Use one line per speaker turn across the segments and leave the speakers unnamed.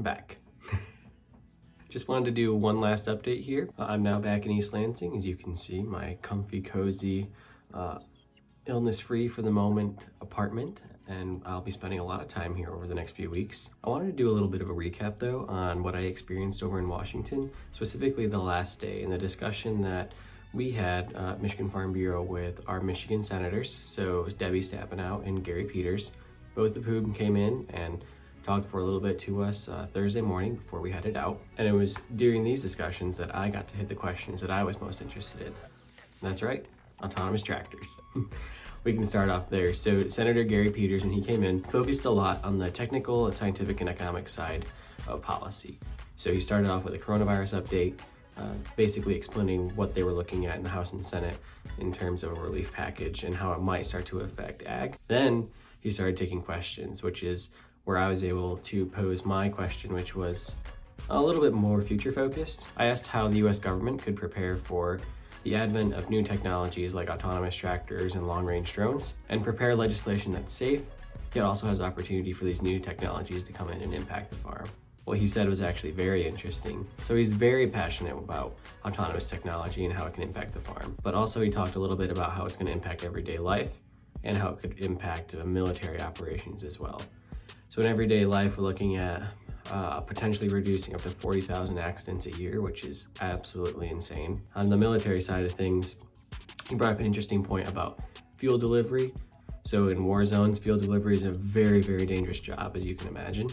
back. Just wanted to do one last update here. I'm now back in East Lansing. As you can see, my comfy, cozy, illness-free for the moment apartment, and I'll be spending a lot of time here over the next few weeks. I wanted to do a little bit of a recap though on what I experienced over in Washington, specifically the last day and the discussion that we had at Michigan Farm Bureau with our Michigan senators. So it was Debbie Stabenow and Gary Peters, both of whom came in and talked for a little bit to us Thursday morning before we headed out. And it was during these discussions that I got to hit the questions that I was most interested in. That's right, autonomous tractors. We can start off there. So Senator Gary Peters, when he came in, focused a lot on the technical, scientific, and economic side of policy. So he started off with a coronavirus update, basically explaining what they were looking at in the House and Senate in terms of a relief package and how it might start to affect ag. Then he started taking questions, which is where I was able to pose my question, which was a little bit more future focused. I asked how the US government could prepare for the advent of new technologies like autonomous tractors and long-range drones, and prepare legislation that's safe, yet also has opportunity for these new technologies to come in and impact the farm. What he said was actually very interesting. So he's very passionate about autonomous technology and how it can impact the farm. But also he talked a little bit about how it's going to impact everyday life and how it could impact military operations as well. So in everyday life, we're looking at potentially reducing up to 40,000 accidents a year, which is absolutely insane. On the military side of things, he brought up an interesting point about fuel delivery. So in war zones, fuel delivery is a very, very dangerous job, as you can imagine.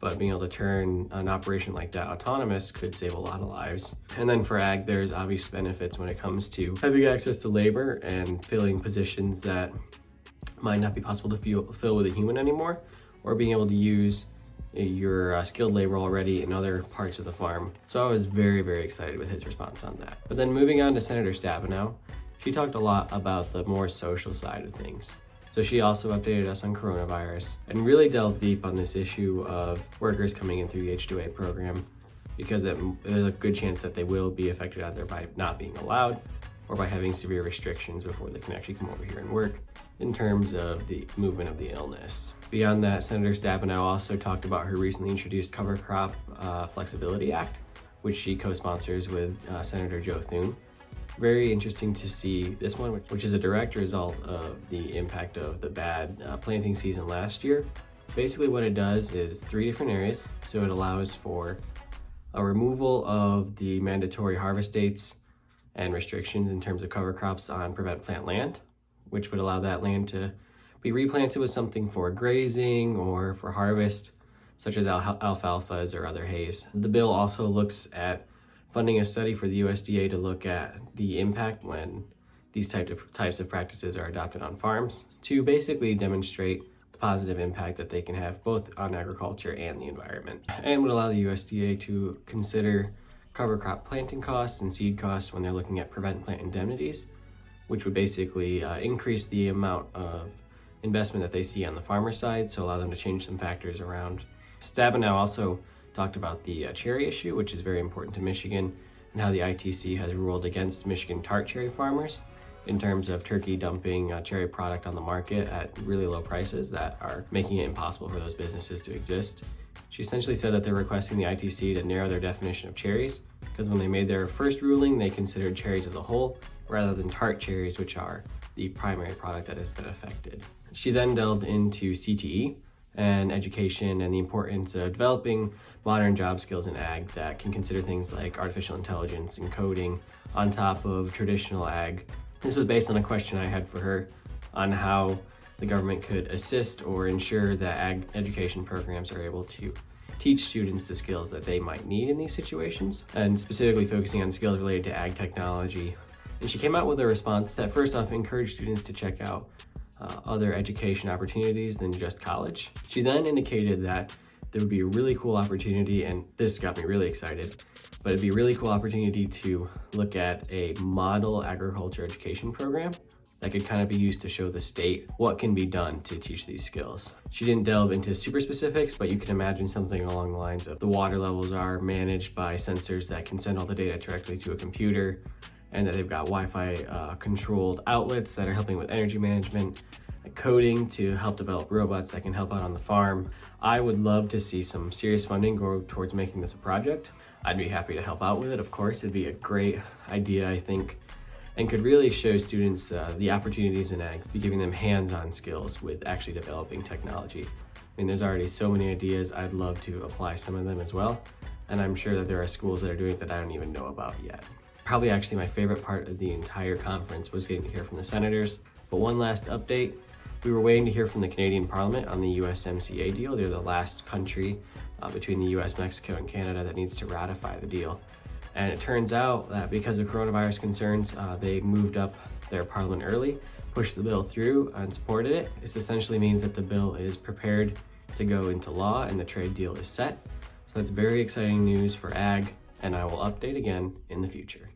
But being able to turn an operation like that autonomous could save a lot of lives. And then for ag, there's obvious benefits when it comes to having access to labor and filling positions that might not be possible to fill with a human anymore, or being able to use your skilled labor already in other parts of the farm. So I was very, very excited with his response on that. But then moving on to Senator Stabenow, she talked a lot about the more social side of things. So she also updated us on coronavirus and really delved deep on this issue of workers coming in through the H-2A program, because there's a good chance that they will be affected either by not being allowed or by having severe restrictions before they can actually come over here and work in terms of the movement of the illness. Beyond that, Senator Stabenow also talked about her recently introduced Cover Crop Flexibility Act, which she co-sponsors with Senator Joe Thune. Very interesting to see this one, which is a direct result of the impact of the bad planting season last year. Basically what it does is 3 different areas. So it allows for a removal of the mandatory harvest dates and restrictions in terms of cover crops on prevent plant land, which would allow that land to be replanted with something for grazing or for harvest, such as alfalfas or other hays. The bill also looks at funding a study for the USDA to look at the impact when these types of practices are adopted on farms, to basically demonstrate the positive impact that they can have both on agriculture and the environment, and would allow the USDA to consider cover crop planting costs and seed costs when they're looking at prevent plant indemnities, which would basically increase the amount of investment that they see on the farmer side, so allow them to change some factors around. Stabenow also talked about the cherry issue, which is very important to Michigan, and how the ITC has ruled against Michigan tart cherry farmers in terms of turkey dumping cherry product on the market at really low prices that are making it impossible for those businesses to exist. She essentially said that they're requesting the ITC to narrow their definition of cherries, because when they made their first ruling, they considered cherries as a whole, rather than tart cherries, which are the primary product that has been affected. She then delved into CTE and education and the importance of developing modern job skills in ag that can consider things like artificial intelligence and coding on top of traditional ag. This was based on a question I had for her on how the government could assist or ensure that ag education programs are able to teach students the skills that they might need in these situations, and specifically focusing on skills related to ag technology. And she came out with a response that first off encouraged students to check out other education opportunities than just college. She then indicated that there would be a really cool opportunity, and this got me really excited, but it'd be a really cool opportunity to look at a model agriculture education program that could kind of be used to show the state what can be done to teach these skills. She didn't delve into super specifics, but you can imagine something along the lines of the water levels are managed by sensors that can send all the data directly to a computer, and that they've got Wi-Fi controlled outlets that are helping with energy management, coding to help develop robots that can help out on the farm. I would love to see some serious funding go towards making this a project. I'd be happy to help out with it, of course. It'd be a great idea, I think, and could really show students the opportunities in ag, be giving them hands-on skills with actually developing technology. I mean, there's already so many ideas. I'd love to apply some of them as well. And I'm sure that there are schools that are doing it that I don't even know about yet. Probably actually my favorite part of the entire conference was getting to hear from the senators. But one last update, we were waiting to hear from the Canadian Parliament on the USMCA deal. They're the last country between the US, Mexico, and Canada that needs to ratify the deal. And it turns out that because of coronavirus concerns, they moved up their parliament early, pushed the bill through and supported it. It essentially means that the bill is prepared to go into law and the trade deal is set. So that's very exciting news for ag, and I will update again in the future.